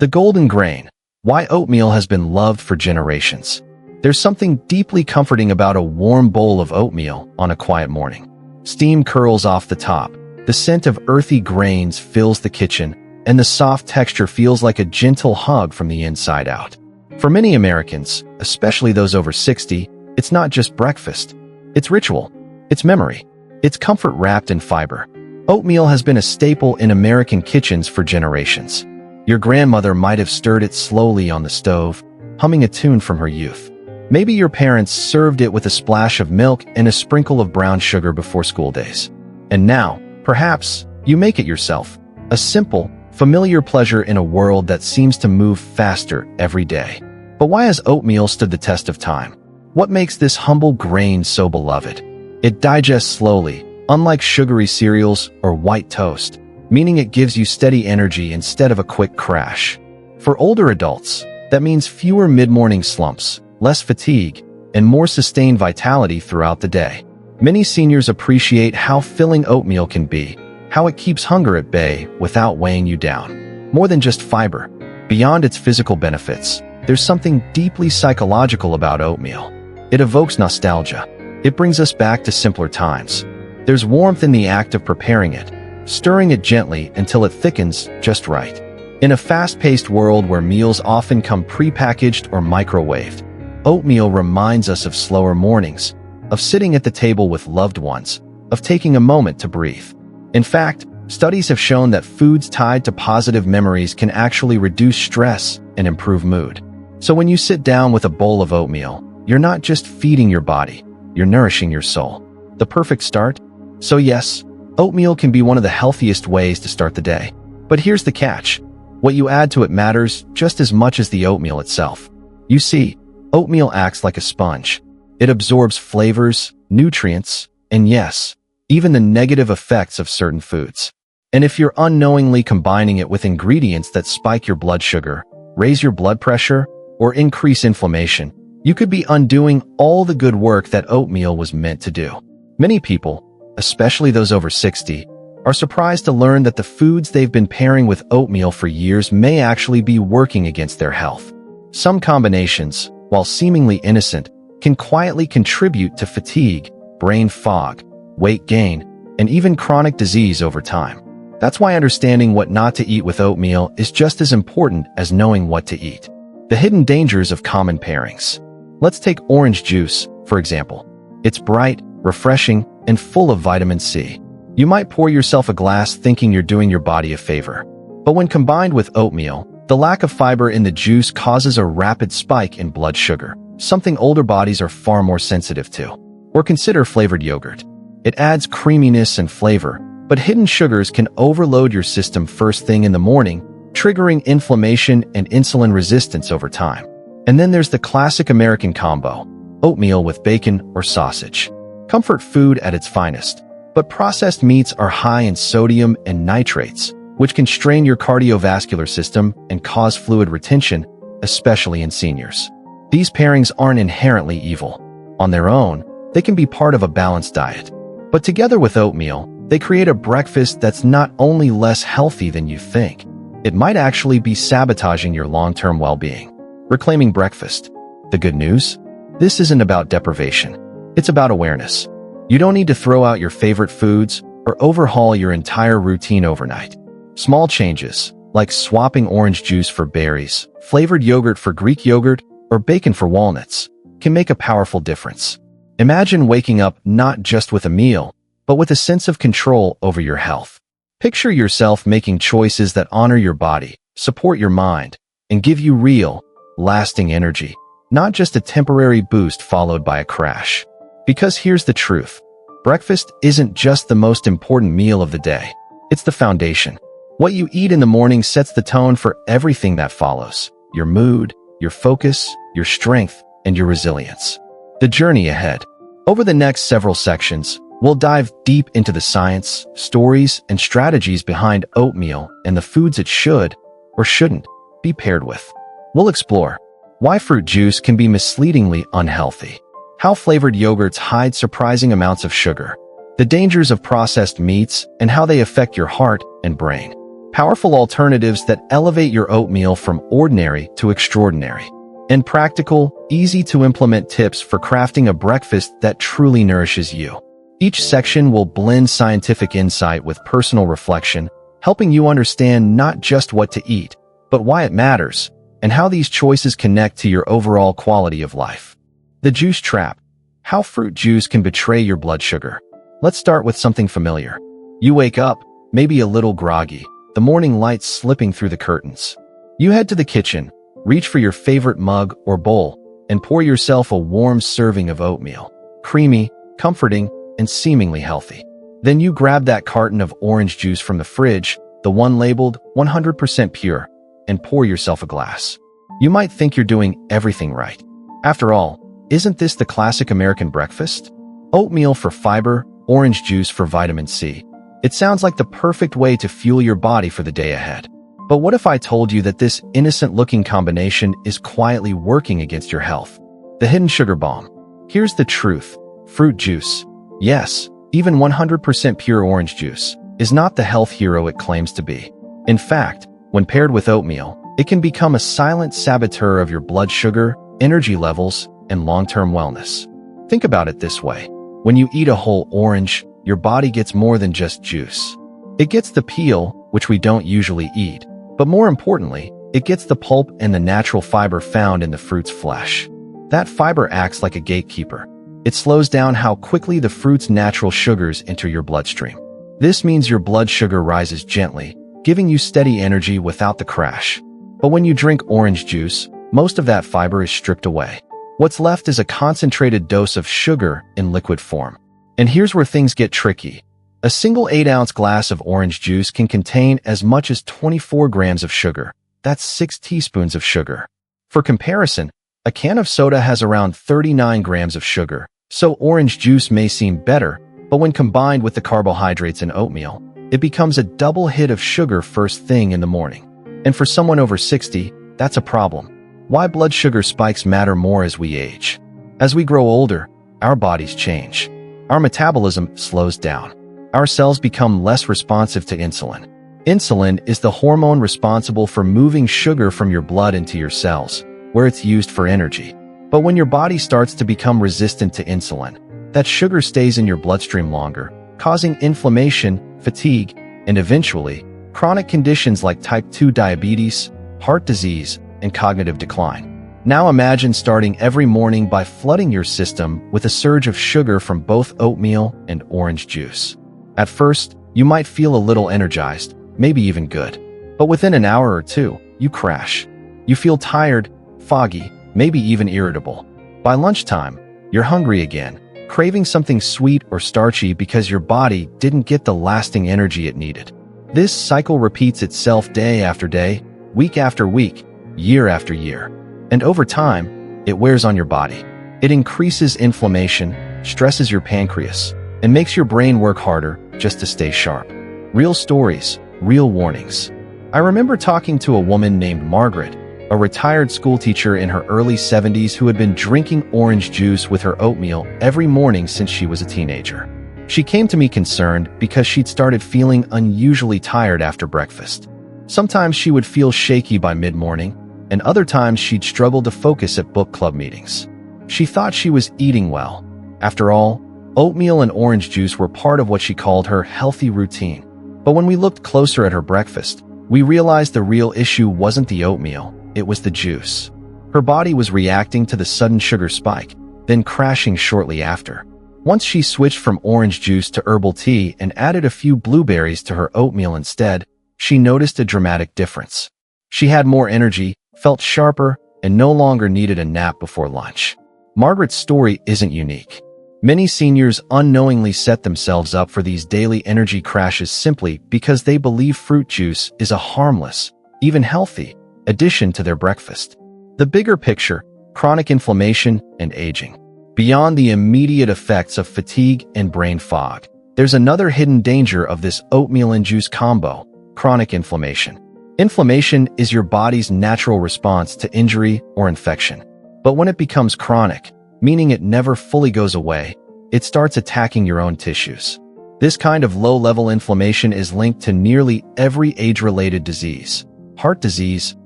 The golden grain. Why oatmeal has been loved for generations. There's something deeply comforting about a warm bowl of oatmeal on a quiet morning. Steam curls off the top. The scent of earthy grains fills the kitchen, and the soft texture feels like a gentle hug from the inside out. For many Americans, especially those over 60, it's not just breakfast. It's ritual. It's memory. It's comfort wrapped in fiber. Oatmeal has been a staple in American kitchens for generations. Your grandmother might have stirred it slowly on the stove, humming a tune from her youth. Maybe your parents served it with a splash of milk and a sprinkle of brown sugar before school days. And now, perhaps, you make it yourself. A simple, familiar pleasure in a world that seems to move faster every day. But why has oatmeal stood the test of time? What makes this humble grain so beloved? It digests slowly, unlike sugary cereals or white toast, meaning it gives you steady energy instead of a quick crash. For older adults, that means fewer mid-morning slumps, less fatigue, and more sustained vitality throughout the day. Many seniors appreciate how filling oatmeal can be, how it keeps hunger at bay without weighing you down. More than just fiber, beyond its physical benefits, there's something deeply psychological about oatmeal. It evokes nostalgia. It brings us back to simpler times. There's warmth in the act of preparing it, stirring it gently until it thickens just right. In a fast-paced world where meals often come pre-packaged or microwaved, oatmeal reminds us of slower mornings, of sitting at the table with loved ones, of taking a moment to breathe. In fact, studies have shown that foods tied to positive memories can actually reduce stress and improve mood. So when you sit down with a bowl of oatmeal, you're not just feeding your body, you're nourishing your soul. The perfect start? So yes, oatmeal can be one of the healthiest ways to start the day. But here's the catch. What you add to it matters just as much as the oatmeal itself. You see, oatmeal acts like a sponge. It absorbs flavors, nutrients, and yes, even the negative effects of certain foods. And if you're unknowingly combining it with ingredients that spike your blood sugar, raise your blood pressure, or increase inflammation, you could be undoing all the good work that oatmeal was meant to do. Many people, especially those over 60, are surprised to learn that the foods they've been pairing with oatmeal for years may actually be working against their health. Some combinations, while seemingly innocent, can quietly contribute to fatigue, brain fog, weight gain, and even chronic disease over time. That's why understanding what not to eat with oatmeal is just as important as knowing what to eat. The hidden dangers of common pairings. Let's take orange juice, for example. It's bright, refreshing, and full of vitamin C. You might pour yourself a glass thinking you're doing your body a favor. But when combined with oatmeal, the lack of fiber in the juice causes a rapid spike in blood sugar, something older bodies are far more sensitive to. Or consider flavored yogurt. It adds creaminess and flavor, but hidden sugars can overload your system first thing in the morning, triggering inflammation and insulin resistance over time. And then there's the classic American combo, oatmeal with bacon or sausage. Comfort food at its finest. But processed meats are high in sodium and nitrates, which can strain your cardiovascular system and cause fluid retention, especially in seniors. These pairings aren't inherently evil. On their own, they can be part of a balanced diet. But together with oatmeal, they create a breakfast that's not only less healthy than you think, it might actually be sabotaging your long-term well-being. Reclaiming breakfast. The good news? This isn't about deprivation. It's about awareness. You don't need to throw out your favorite foods or overhaul your entire routine overnight. Small changes, like swapping orange juice for berries, flavored yogurt for Greek yogurt, or bacon for walnuts, can make a powerful difference. Imagine waking up not just with a meal, but with a sense of control over your health. Picture yourself making choices that honor your body, support your mind, and give you real, lasting energy, not just a temporary boost followed by a crash. Because here's the truth. Breakfast isn't just the most important meal of the day. It's the foundation. What you eat in the morning sets the tone for everything that follows. Your mood, your focus, your strength, and your resilience. The journey ahead. Over the next several sections, we'll dive deep into the science, stories, and strategies behind oatmeal and the foods it should, or shouldn't, be paired with. We'll explore why fruit juice can be misleadingly unhealthy, how flavored yogurts hide surprising amounts of sugar, the dangers of processed meats, and how they affect your heart and brain. Powerful alternatives that elevate your oatmeal from ordinary to extraordinary. And practical, easy-to-implement tips for crafting a breakfast that truly nourishes you. Each section will blend scientific insight with personal reflection, helping you understand not just what to eat, but why it matters, and how these choices connect to your overall quality of life. The juice trap. How fruit juice can betray your blood sugar. Let's start with something familiar. You wake up, maybe a little groggy, the morning light slipping through the curtains. You head to the kitchen, reach for your favorite mug or bowl, and pour yourself a warm serving of oatmeal. Creamy, comforting, and seemingly healthy. Then you grab that carton of orange juice from the fridge, the one labeled 100% pure, and pour yourself a glass. You might think you're doing everything right. After all, isn't this the classic American breakfast? Oatmeal for fiber, orange juice for vitamin C. It sounds like the perfect way to fuel your body for the day ahead. But what if I told you that this innocent-looking combination is quietly working against your health? The hidden sugar bomb. Here's the truth. Fruit juice, yes, even 100% pure orange juice, is not the health hero it claims to be. In fact, when paired with oatmeal, it can become a silent saboteur of your blood sugar, energy levels, and long-term wellness. Think about it this way. When you eat a whole orange, your body gets more than just juice. It gets the peel, which we don't usually eat, but more importantly, it gets the pulp and the natural fiber found in the fruit's flesh. That fiber acts like a gatekeeper. It slows down how quickly the fruit's natural sugars enter your bloodstream. This means your blood sugar rises gently, giving you steady energy without the crash. But when you drink orange juice, most of that fiber is stripped away. What's left is a concentrated dose of sugar in liquid form. And here's where things get tricky. A single 8-ounce glass of orange juice can contain as much as 24 grams of sugar. That's 6 teaspoons of sugar. For comparison, a can of soda has around 39 grams of sugar, so orange juice may seem better, but when combined with the carbohydrates in oatmeal, it becomes a double hit of sugar first thing in the morning. And for someone over 60, that's a problem. Why blood sugar spikes matter more as we age. As we grow older, our bodies change. Our metabolism slows down. Our cells become less responsive to insulin. Insulin is the hormone responsible for moving sugar from your blood into your cells, where it's used for energy. But when your body starts to become resistant to insulin, that sugar stays in your bloodstream longer, causing inflammation, fatigue, and eventually, chronic conditions like type 2 diabetes, heart disease, and cognitive decline. Now imagine starting every morning by flooding your system with a surge of sugar from both oatmeal and orange juice. At first, you might feel a little energized, maybe even good. But within an hour or two, you crash. You feel tired, foggy, maybe even irritable. By lunchtime, you're hungry again, craving something sweet or starchy because your body didn't get the lasting energy it needed. This cycle repeats itself day after day, week after week, year after year. And over time, it wears on your body. It increases inflammation, stresses your pancreas, and makes your brain work harder just to stay sharp. Real stories, real warnings. I remember talking to a woman named Margaret, a retired schoolteacher in her early 70s who had been drinking orange juice with her oatmeal every morning since she was a teenager. She came to me concerned because she'd started feeling unusually tired after breakfast. Sometimes she would feel shaky by mid-morning, and other times she'd struggle to focus at book club meetings. She thought she was eating well. After all, oatmeal and orange juice were part of what she called her healthy routine. But when we looked closer at her breakfast, we realized the real issue wasn't the oatmeal, it was the juice. Her body was reacting to the sudden sugar spike, then crashing shortly after. Once she switched from orange juice to herbal tea and added a few blueberries to her oatmeal instead, she noticed a dramatic difference. She had more energy, felt sharper, and no longer needed a nap before lunch. Margaret's story isn't unique. Many seniors unknowingly set themselves up for these daily energy crashes simply because they believe fruit juice is a harmless, even healthy, addition to their breakfast. The bigger picture, chronic inflammation and aging. Beyond the immediate effects of fatigue and brain fog, there's another hidden danger of this oatmeal and juice combo: chronic inflammation. Inflammation is your body's natural response to injury or infection. But when it becomes chronic, meaning it never fully goes away, it starts attacking your own tissues. This kind of low-level inflammation is linked to nearly every age-related disease: heart disease,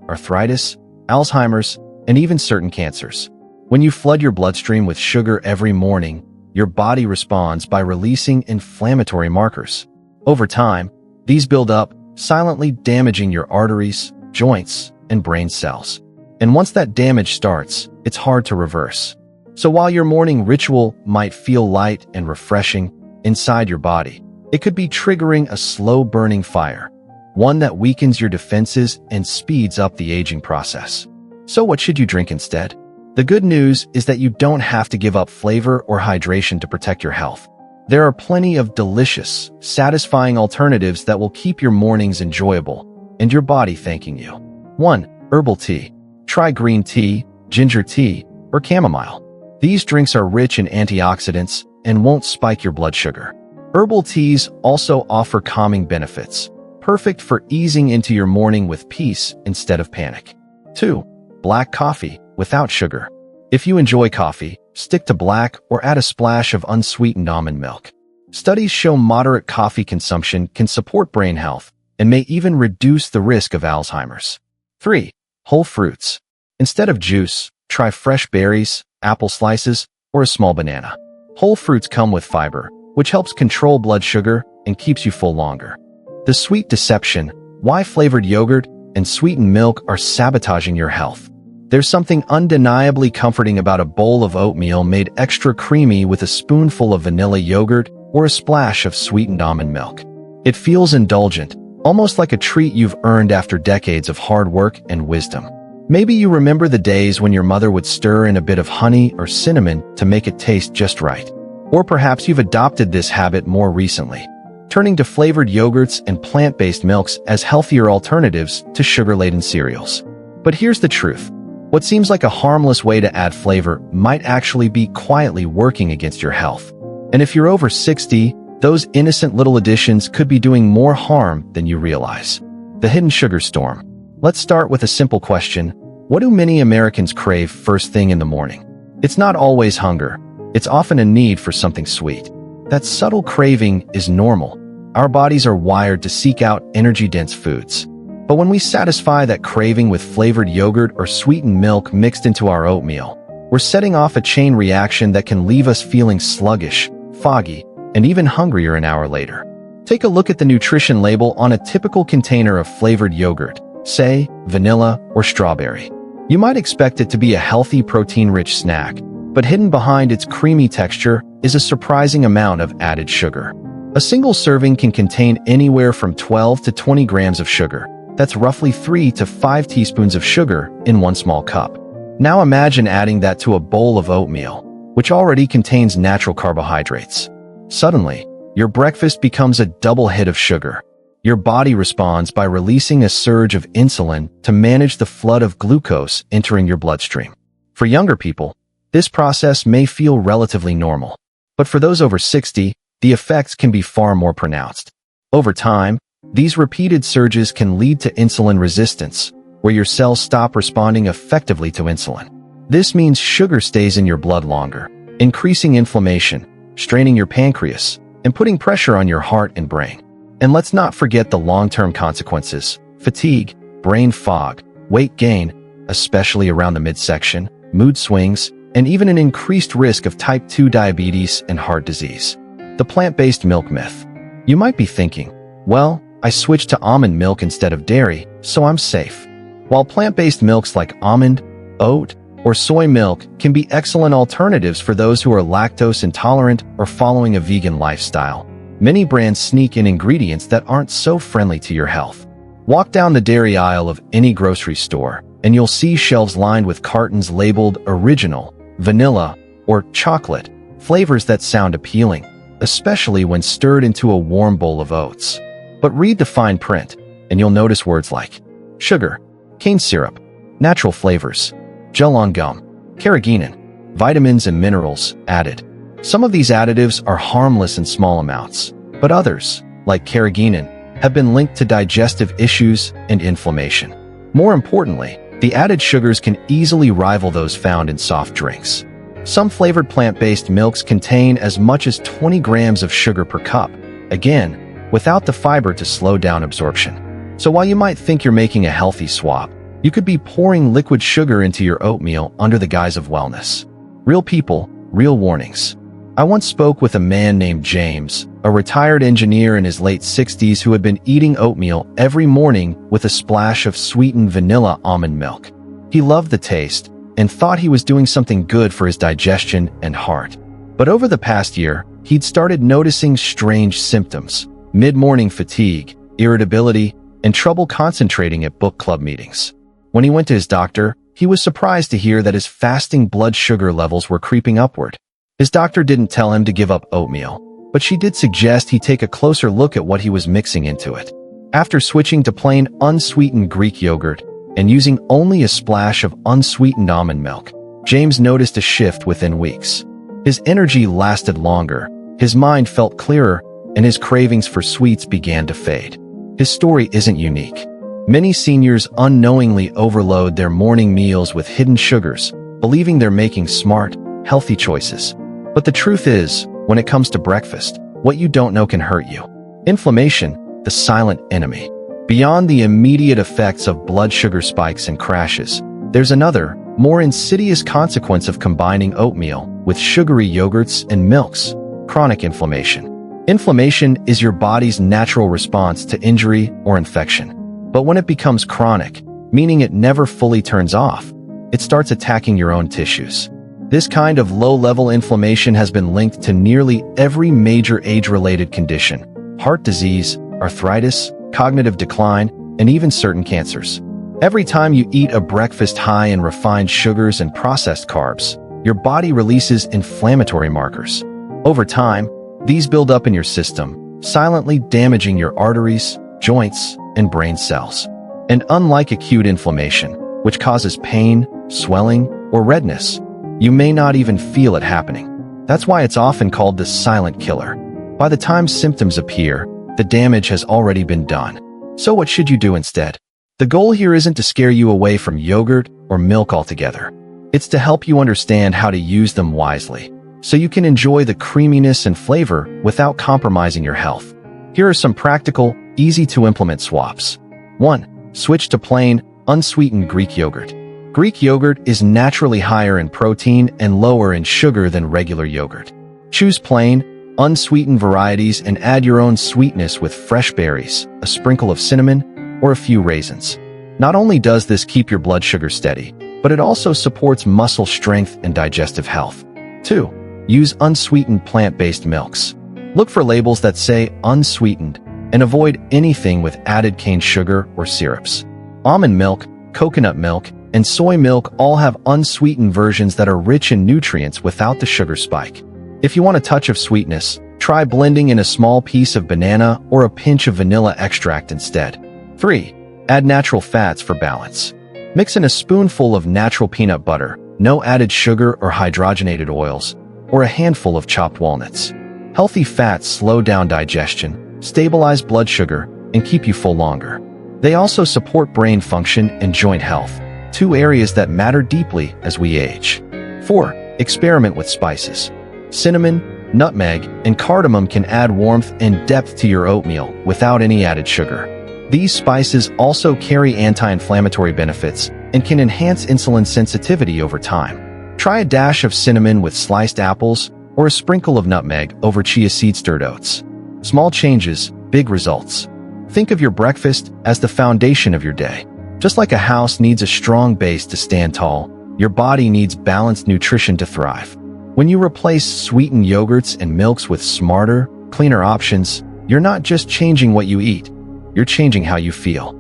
arthritis, Alzheimer's, and even certain cancers. When you flood your bloodstream with sugar every morning, your body responds by releasing inflammatory markers. Over time, these build up, silently damaging your arteries, joints, and brain cells. And once that damage starts, it's hard to reverse. So while your morning ritual might feel light and refreshing, inside your body, it could be triggering a slow-burning fire, one that weakens your defenses and speeds up the aging process. So what should you drink instead? The good news is that you don't have to give up flavor or hydration to protect your health. There are plenty of delicious, satisfying alternatives that will keep your mornings enjoyable and your body thanking you. 1. Herbal tea. Try green tea, ginger tea, or chamomile. These drinks are rich in antioxidants and won't spike your blood sugar. Herbal teas also offer calming benefits, perfect for easing into your morning with peace instead of panic. 2. Black coffee, without sugar. If you enjoy coffee, stick to black or add a splash of unsweetened almond milk. Studies show moderate coffee consumption can support brain health and may even reduce the risk of Alzheimer's. 3. Whole fruits. Instead of juice, try fresh berries, apple slices, or a small banana. Whole fruits come with fiber, which helps control blood sugar and keeps you full longer. The sweet deception: why flavored yogurt and sweetened milk are sabotaging your health. There's something undeniably comforting about a bowl of oatmeal made extra creamy with a spoonful of vanilla yogurt or a splash of sweetened almond milk. It feels indulgent, almost like a treat you've earned after decades of hard work and wisdom. Maybe you remember the days when your mother would stir in a bit of honey or cinnamon to make it taste just right. Or perhaps you've adopted this habit more recently, turning to flavored yogurts and plant-based milks as healthier alternatives to sugar-laden cereals. But here's the truth. What seems like a harmless way to add flavor might actually be quietly working against your health. And if you're over 60, those innocent little additions could be doing more harm than you realize. The hidden sugar storm. Let's start with a simple question. What do many Americans crave first thing in the morning? It's not always hunger. It's often a need for something sweet. That subtle craving is normal. Our bodies are wired to seek out energy-dense foods. But when we satisfy that craving with flavored yogurt or sweetened milk mixed into our oatmeal, we're setting off a chain reaction that can leave us feeling sluggish, foggy, and even hungrier an hour later. Take a look at the nutrition label on a typical container of flavored yogurt, say, vanilla or strawberry. You might expect it to be a healthy, protein-rich snack, but hidden behind its creamy texture is a surprising amount of added sugar. A single serving can contain anywhere from 12 to 20 grams of sugar. That's roughly 3 to 5 teaspoons of sugar in one small cup. Now imagine adding that to a bowl of oatmeal, which already contains natural carbohydrates. Suddenly, your breakfast becomes a double hit of sugar. Your body responds by releasing a surge of insulin to manage the flood of glucose entering your bloodstream. For younger people, this process may feel relatively normal. But for those over 60, the effects can be far more pronounced. Over time, these repeated surges can lead to insulin resistance, where your cells stop responding effectively to insulin. This means sugar stays in your blood longer, increasing inflammation, straining your pancreas, and putting pressure on your heart and brain. And let's not forget the long-term consequences: fatigue, brain fog, weight gain, especially around the midsection, mood swings, and even an increased risk of type 2 diabetes and heart disease. The plant-based milk myth. You might be thinking, well, I switched to almond milk instead of dairy, so I'm safe. While plant-based milks like almond, oat, or soy milk can be excellent alternatives for those who are lactose intolerant or following a vegan lifestyle, many brands sneak in ingredients that aren't so friendly to your health. Walk down the dairy aisle of any grocery store, and you'll see shelves lined with cartons labeled original, vanilla, or chocolate, flavors that sound appealing, especially when stirred into a warm bowl of oats. But read the fine print, and you'll notice words like sugar, cane syrup, natural flavors, gel on gum, carrageenan, vitamins and minerals added. Some of these additives are harmless in small amounts, but others, like carrageenan, have been linked to digestive issues and inflammation. More importantly, the added sugars can easily rival those found in soft drinks. Some flavored plant-based milks contain as much as 20 grams of sugar per cup, again, without the fiber to slow down absorption. So while you might think you're making a healthy swap, you could be pouring liquid sugar into your oatmeal under the guise of wellness. Real people, real warnings. I once spoke with a man named James, a retired engineer in his late 60s who had been eating oatmeal every morning with a splash of sweetened vanilla almond milk. He loved the taste and thought he was doing something good for his digestion and heart. But over the past year, he'd started noticing strange symptoms: mid-morning fatigue, irritability, and trouble concentrating at book club meetings. When he went to his doctor, he was surprised to hear that his fasting blood sugar levels were creeping upward. His doctor didn't tell him to give up oatmeal, but she did suggest he take a closer look at what he was mixing into it. After switching to plain unsweetened Greek yogurt and using only a splash of unsweetened almond milk, James noticed a shift within weeks. His energy lasted longer, his mind felt clearer, and his cravings for sweets began to fade. His story isn't unique. Many seniors unknowingly overload their morning meals with hidden sugars, believing they're making smart, healthy choices. But the truth is, when it comes to breakfast, what you don't know can hurt you. Inflammation, the silent enemy. Beyond the immediate effects of blood sugar spikes and crashes, there's another, more insidious consequence of combining oatmeal with sugary yogurts and milks: chronic inflammation. Inflammation is your body's natural response to injury or infection. But when it becomes chronic, meaning it never fully turns off, it starts attacking your own tissues. This kind of low-level inflammation has been linked to nearly every major age-related condition: heart disease, arthritis, cognitive decline, and even certain cancers. Every time you eat a breakfast high in refined sugars and processed carbs, your body releases inflammatory markers. Over time, these build up in your system, silently damaging your arteries, joints, and brain cells. And unlike acute inflammation, which causes pain, swelling, or redness, you may not even feel it happening. That's why it's often called the silent killer. By the time symptoms appear, the damage has already been done. So what should you do instead? The goal here isn't to scare you away from yogurt or milk altogether. It's to help you understand how to use them wisely, so you can enjoy the creaminess and flavor without compromising your health. Here are some practical, easy-to-implement swaps. 1. Switch to plain, unsweetened Greek yogurt. Greek yogurt is naturally higher in protein and lower in sugar than regular yogurt. Choose plain, unsweetened varieties and add your own sweetness with fresh berries, a sprinkle of cinnamon, or a few raisins. Not only does this keep your blood sugar steady, but it also supports muscle strength and digestive health. 2. Use unsweetened plant-based milks. Look for labels that say unsweetened and avoid anything with added cane sugar or syrups. Almond milk, coconut milk, and soy milk all have unsweetened versions that are rich in nutrients without the sugar spike. If you want a touch of sweetness, try blending in a small piece of banana or a pinch of vanilla extract instead. 3. Add natural fats for balance. Mix in a spoonful of natural peanut butter, no added sugar or hydrogenated oils, or a handful of chopped walnuts. Healthy fats slow down digestion, stabilize blood sugar, and keep you full longer. They also support brain function and joint health, two areas that matter deeply as we age. 4. Experiment with spices. Cinnamon, nutmeg, and cardamom can add warmth and depth to your oatmeal without any added sugar. These spices also carry anti-inflammatory benefits and can enhance insulin sensitivity over time. Try a dash of cinnamon with sliced apples or a sprinkle of nutmeg over chia seed stirred oats. Small changes, big results. Think of your breakfast as the foundation of your day. Just like a house needs a strong base to stand tall, your body needs balanced nutrition to thrive. When you replace sweetened yogurts and milks with smarter, cleaner options, you're not just changing what you eat, you're changing how you feel.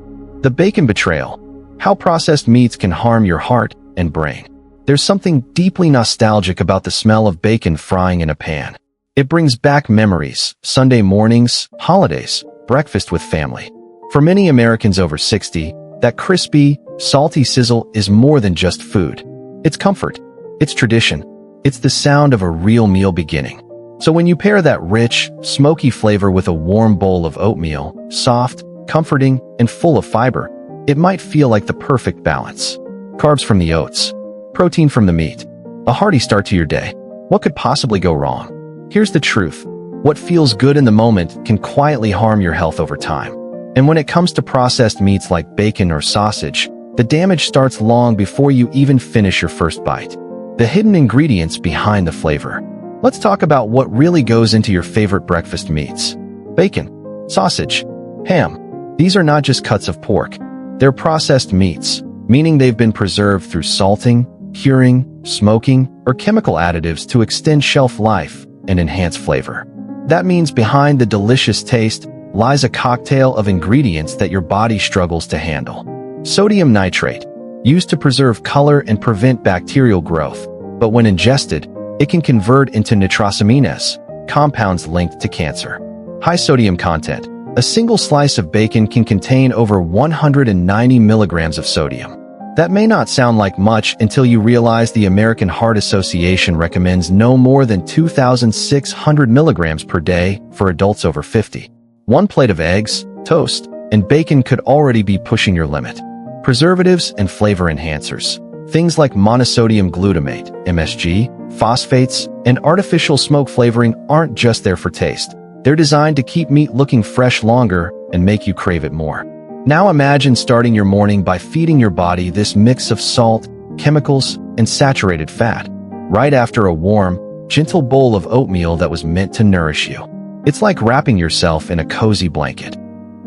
The bacon betrayal. How processed meats can harm your heart and brain. There's something deeply nostalgic about the smell of bacon frying in a pan. It brings back memories, Sunday mornings, holidays, breakfast with family. For many Americans over 60, that crispy, salty sizzle is more than just food. It's comfort. It's tradition. It's the sound of a real meal beginning. So when you pair that rich, smoky flavor with a warm bowl of oatmeal, soft, comforting, and full of fiber, it might feel like the perfect balance. Carbs from the oats, protein from the meat, a hearty start to your day. What could possibly go wrong? Here's the truth. What feels good in the moment can quietly harm your health over time. And when it comes to processed meats like bacon or sausage, the damage starts long before you even finish your first bite. The hidden ingredients behind the flavor. Let's talk about what really goes into your favorite breakfast meats. Bacon, sausage, ham. These are not just cuts of pork. They're processed meats, meaning they've been preserved through salting, curing, smoking, or chemical additives to extend shelf life and enhance flavor. That means behind the delicious taste lies a cocktail of ingredients that your body struggles to handle. Sodium nitrate, used to preserve color and prevent bacterial growth, but when ingested, it can convert into nitrosamines, compounds linked to cancer. High sodium content. A single slice of bacon can contain over 190 milligrams of sodium. That may not sound like much until you realize the American Heart Association recommends no more than 2,600 milligrams per day for adults over 50. One plate of eggs, toast, and bacon could already be pushing your limit. Preservatives and flavor enhancers. Things like monosodium glutamate, MSG, phosphates, and artificial smoke flavoring aren't just there for taste. They're designed to keep meat looking fresh longer and make you crave it more. Now imagine starting your morning by feeding your body this mix of salt, chemicals, and saturated fat, right after a warm, gentle bowl of oatmeal that was meant to nourish you. It's like wrapping yourself in a cozy blanket,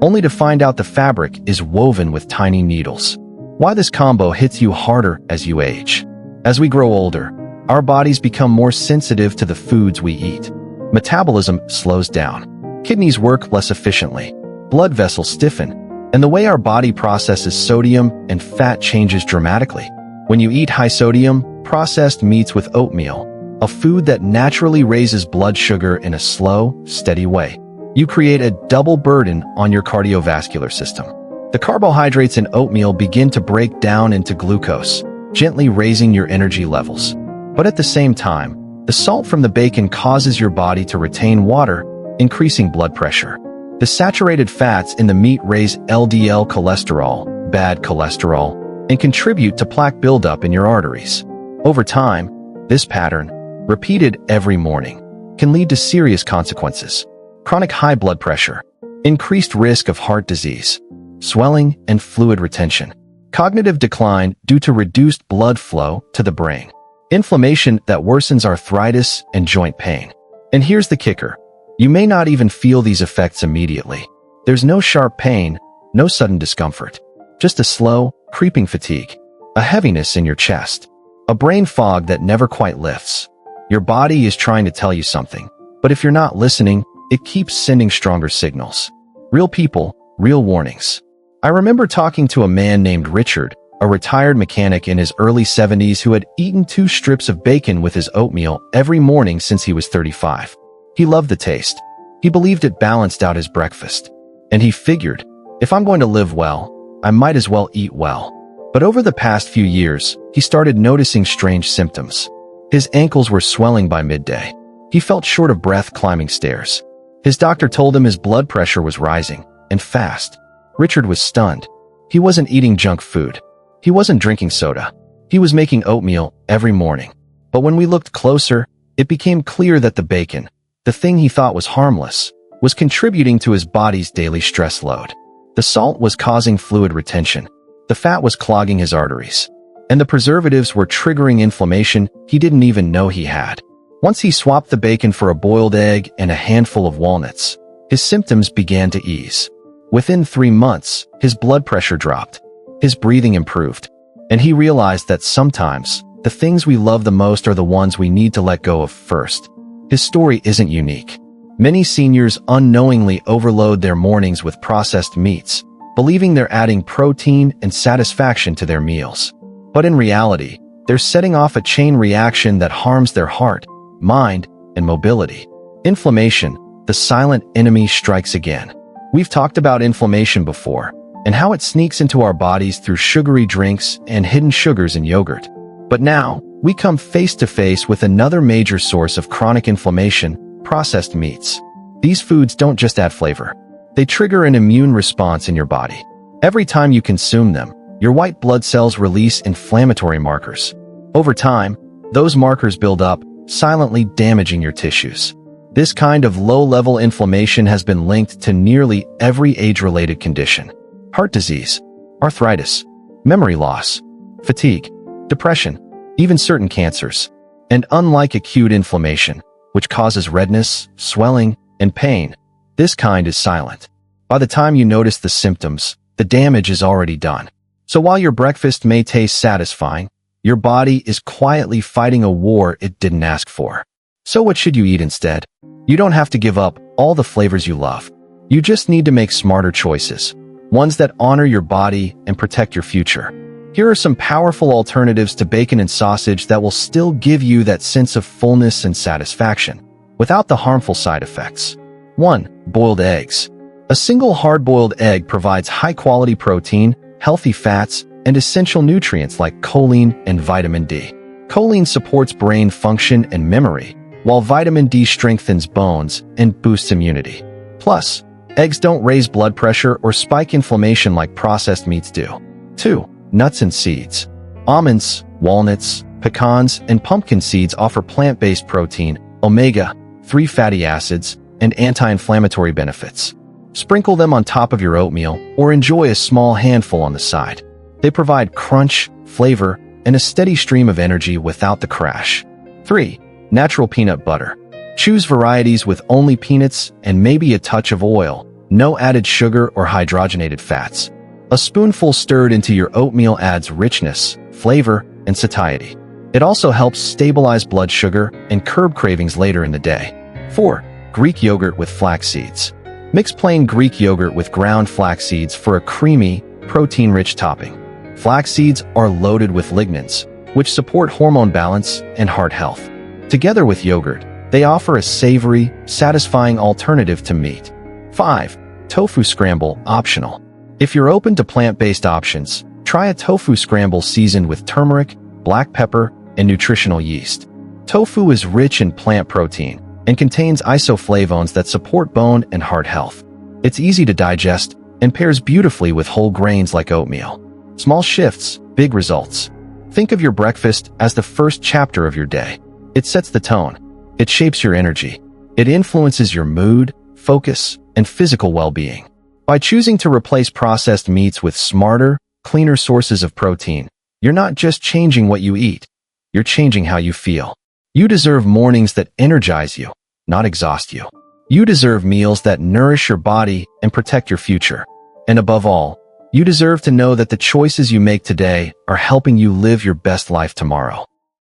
only to find out the fabric is woven with tiny needles. Why this combo hits you harder as you age. As we grow older, our bodies become more sensitive to the foods we eat. Metabolism slows down. Kidneys work less efficiently. Blood vessels stiffen. And the way our body processes sodium and fat changes dramatically. When you eat high sodium, processed meats with oatmeal, a food that naturally raises blood sugar in a slow, steady way, you create a double burden on your cardiovascular system. The carbohydrates in oatmeal begin to break down into glucose, gently raising your energy levels. But at the same time, the salt from the bacon causes your body to retain water, increasing blood pressure. The saturated fats in the meat raise LDL cholesterol, bad cholesterol, and contribute to plaque buildup in your arteries. Over time, this pattern, repeated every morning, can lead to serious consequences. Chronic high blood pressure, increased risk of heart disease, swelling and fluid retention, cognitive decline due to reduced blood flow to the brain, inflammation that worsens arthritis and joint pain. And here's the kicker. You may not even feel these effects immediately. There's no sharp pain, no sudden discomfort, just a slow, creeping fatigue, a heaviness in your chest, a brain fog that never quite lifts. Your body is trying to tell you something, but if you're not listening, it keeps sending stronger signals. Real people, real warnings. I remember talking to a man named Richard, a retired mechanic in his early 70s who had eaten 2 strips of bacon with his oatmeal every morning since he was 35. He loved the taste. He believed it balanced out his breakfast. And he figured, if I'm going to live well, I might as well eat well. But over the past few years, he started noticing strange symptoms. His ankles were swelling by midday. He felt short of breath climbing stairs. His doctor told him his blood pressure was rising, and fast. Richard was stunned. He wasn't eating junk food. He wasn't drinking soda. He was making oatmeal every morning. But when we looked closer, it became clear that the bacon, the thing he thought was harmless, was contributing to his body's daily stress load. The salt was causing fluid retention. The fat was clogging his arteries. And the preservatives were triggering inflammation he didn't even know he had. Once he swapped the bacon for a boiled egg and a handful of walnuts, his symptoms began to ease. Within 3 months, his blood pressure dropped. His breathing improved. And he realized that sometimes, the things we love the most are the ones we need to let go of first. His story isn't unique. Many seniors unknowingly overload their mornings with processed meats, believing they're adding protein and satisfaction to their meals. But in reality, they're setting off a chain reaction that harms their heart, mind, and mobility. Inflammation, the silent enemy, strikes again. We've talked about inflammation before, and how it sneaks into our bodies through sugary drinks and hidden sugars in yogurt. But now, we come face to face with another major source of chronic inflammation: processed meats. These foods don't just add flavor. They trigger an immune response in your body. Every time you consume them, your white blood cells release inflammatory markers. Over time, those markers build up, silently damaging your tissues. This kind of low-level inflammation has been linked to nearly every age-related condition: heart disease, arthritis, memory loss, fatigue, depression, even certain cancers. And unlike acute inflammation, which causes redness, swelling, and pain, this kind is silent. By the time you notice the symptoms, the damage is already done. So while your breakfast may taste satisfying, your body is quietly fighting a war it didn't ask for. So what should you eat instead? You don't have to give up all the flavors you love. You just need to make smarter choices, ones that honor your body and protect your future. Here are some powerful alternatives to bacon and sausage that will still give you that sense of fullness and satisfaction, without the harmful side effects. 1. Boiled eggs. A single hard-boiled egg provides high-quality protein, healthy fats, and essential nutrients like choline and vitamin D. Choline supports brain function and memory, while vitamin D strengthens bones and boosts immunity. Plus, eggs don't raise blood pressure or spike inflammation like processed meats do. 2. Nuts and seeds. Almonds, walnuts, pecans, and pumpkin seeds offer plant-based protein, omega-3 fatty acids, and anti-inflammatory benefits. Sprinkle them on top of your oatmeal or enjoy a small handful on the side. They provide crunch, flavor, and a steady stream of energy without the crash. 3. Natural peanut butter. Choose varieties with only peanuts and maybe a touch of oil, no added sugar or hydrogenated fats. A spoonful stirred into your oatmeal adds richness, flavor, and satiety. It also helps stabilize blood sugar and curb cravings later in the day. 4. Greek yogurt with flax seeds. Mix plain Greek yogurt with ground flax seeds for a creamy, protein-rich topping. Flax seeds are loaded with lignans, which support hormone balance and heart health. Together with yogurt, they offer a savory, satisfying alternative to meat. 5. Tofu scramble, optional. If you're open to plant-based options, try a tofu scramble seasoned with turmeric, black pepper, and nutritional yeast. Tofu is rich in plant protein and contains isoflavones that support bone and heart health. It's easy to digest and pairs beautifully with whole grains like oatmeal. Small shifts, big results. Think of your breakfast as the first chapter of your day. It sets the tone. It shapes your energy. It influences your mood, focus, and physical well-being. By choosing to replace processed meats with smarter, cleaner sources of protein, you're not just changing what you eat, you're changing how you feel. You deserve mornings that energize you, not exhaust you. You deserve meals that nourish your body and protect your future. And above all, you deserve to know that the choices you make today are helping you live your best life tomorrow.